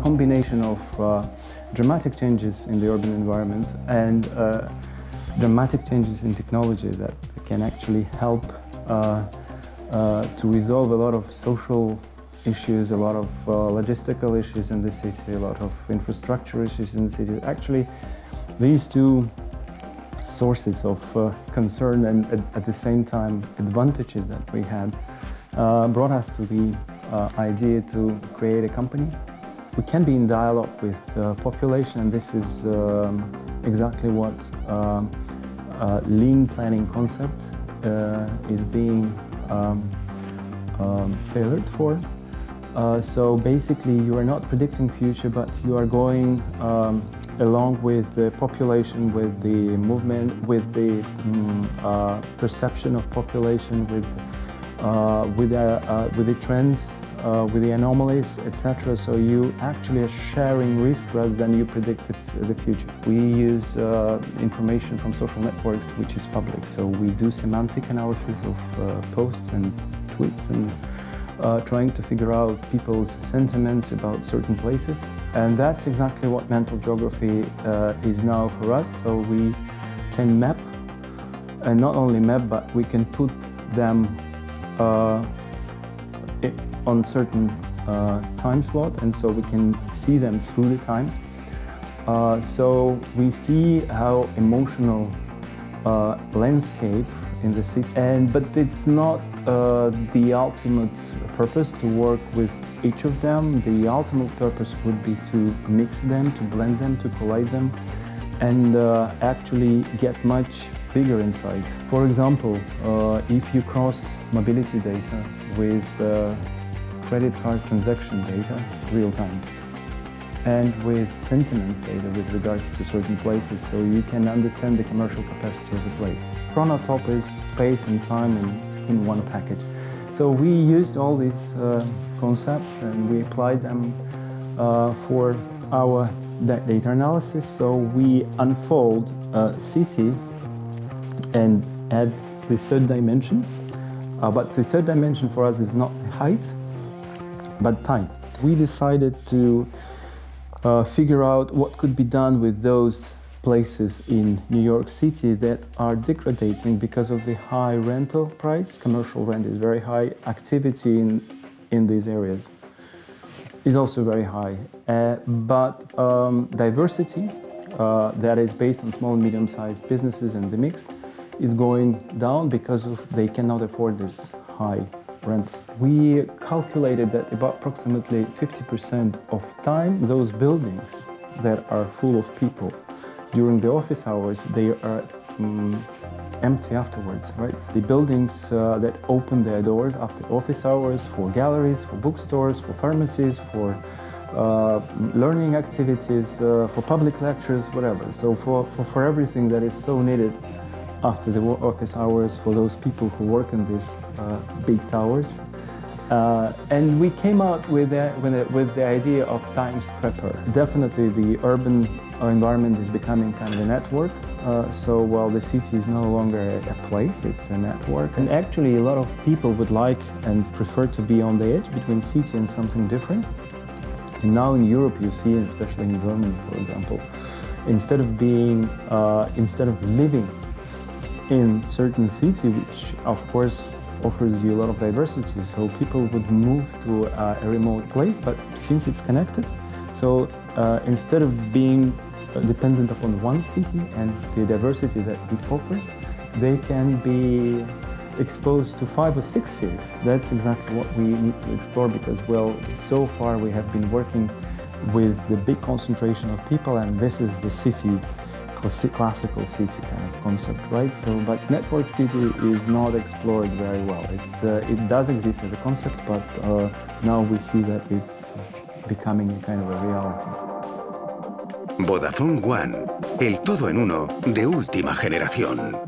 combination of dramatic changes in the urban environment and dramatic changes in technology that can actually help to resolve a lot of social issues, a lot of logistical issues in the city, a lot of infrastructure issues in the city. Actually, these two sources of concern and at the same time advantages that we had brought us to the idea to create a company. We can be in dialogue with population, and this is exactly what lean planning concept is being tailored for. So basically you are not predicting future, but you are going along with the population, with the movement, with the perception of population, with the trends, with the anomalies, etc. So you actually are sharing risk rather than you predict the future. We use information from social networks, which is public. So we do semantic analysis of posts and tweets and trying to figure out people's sentiments about certain places. And that's exactly what mental geography is now for us. So we can map, and not only map, but we can put them on certain time slot, and so we can see them through the time. So we see how emotional landscape in the city, but it's not the ultimate purpose to work with each of them. The ultimate purpose would be to mix them, to blend them, to collide them, and actually get much bigger insight. For example, if you cross mobility data with credit card transaction data, real time, and with sentiments data with regards to certain places, so you can understand the commercial capacity of the place. Chronotop is space and time in one package. So we used all these concepts and we applied them for our data analysis. So we unfold city and add the third dimension. But the third dimension for us is not height, but time. We decided to figure out what could be done with those places in New York City that are degrading because of the high rental price. Commercial rent is very high. Activity in these areas is also very high. But diversity that is based on small and medium-sized businesses and the mix is going down because they cannot afford this high rent. We calculated that about approximately 50% of time, those buildings that are full of people during the office hours, they are empty afterwards, right? The buildings that open their doors after office hours for galleries, for bookstores, for pharmacies, for learning activities, for public lectures, whatever. So for everything that is so needed after the office hours for those people who work in these big towers. And we came out with the idea of time scrapper. Definitely the urban environment is becoming kind of a network. So while the city is no longer a place, it's a network. And actually a lot of people would like and prefer to be on the edge between city and something different. And now in Europe you see, especially in Germany, for example, instead of living in certain city, which of course offers you a lot of diversity, so people would move to a remote place, but since it's connected, so instead of being dependent upon one city and the diversity that it offers, they can be exposed to 5 or 6 cities. That's exactly what we need to explore, because, well, so far we have been working with the big concentration of people, and this is the city, classical city kind of concept, right? So, but network city is not explored very well. It does exist as a concept, but now we see that it's becoming a kind of a reality. Vodafone One, el todo en uno de última generación.